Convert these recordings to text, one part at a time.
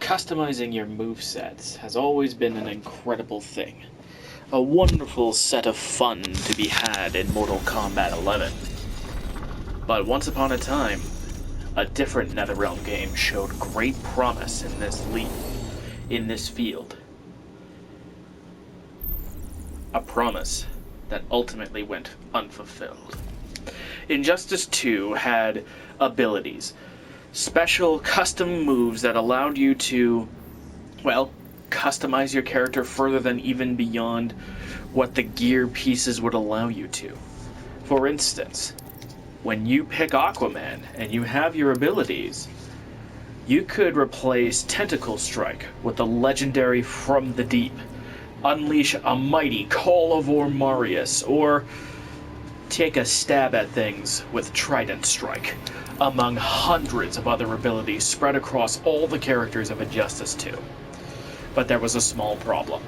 Customizing your movesets has always been an incredible thing. A wonderful set of fun to be had in Mortal Kombat 11. But once upon a time, a different NetherRealm game showed great promise in this field. A promise that ultimately went unfulfilled. Injustice 2 had abilities, special custom moves that allowed you to, customize your character further than even beyond what the gear pieces would allow you to. For instance, when you pick Aquaman and you have your abilities, you could replace Tentacle Strike with the legendary From the Deep, unleash a mighty Call of Ormarius, or take a stab at things with Trident Strike, among hundreds of other abilities spread across all the characters of Injustice 2. But there was a small problem.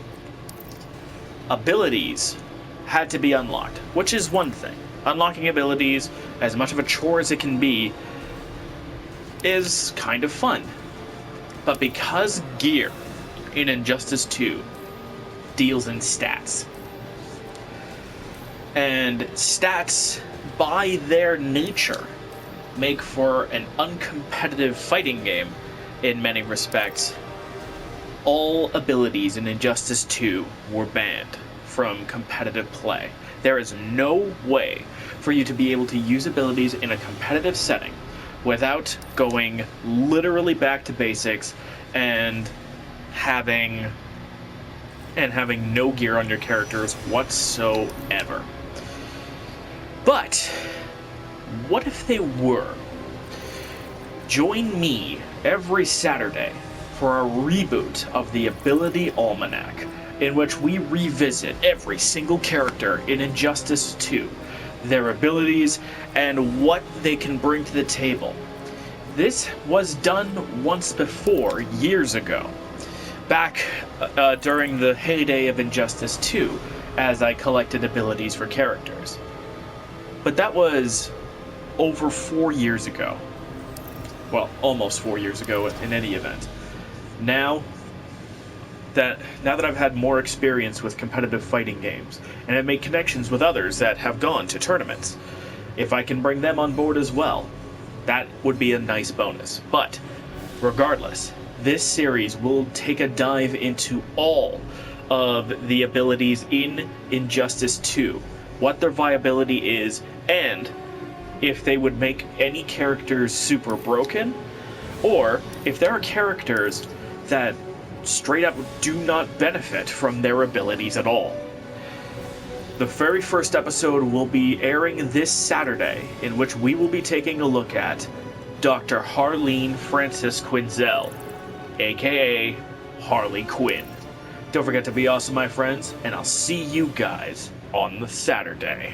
Abilities had to be unlocked, which is one thing. Unlocking abilities, as much of a chore as it can be, is kind of fun. But because gear in Injustice 2 deals in stats, and stats, by their nature, make for an uncompetitive fighting game in many respects, all abilities in Injustice 2 were banned from competitive play. There is no way for you to be able to use abilities in a competitive setting without going literally back to basics and having no gear on your characters whatsoever. But what if they were? Join me every Saturday for a reboot of the Ability Almanac, in which we revisit every single character in Injustice 2, their abilities, and what they can bring to the table. This was done once before, years ago, back during the heyday of Injustice 2, as I collected abilities for characters. But that was over 4 years ago. Well, almost 4 years ago in any event. Now that I've had more experience with competitive fighting games, and have made connections with others that have gone to tournaments, if I can bring them on board as well, that would be a nice bonus. But regardless, this series will take a dive into all of the abilities in Injustice 2, what their viability is, and if they would make any characters super broken, or if there are characters that straight up do not benefit from their abilities at all. The very first episode will be airing this Saturday, in which we will be taking a look at Dr. Harleen Francis Quinzel, aka Harley Quinn. Don't forget to be awesome, my friends, and I'll see you guys on the Saturday.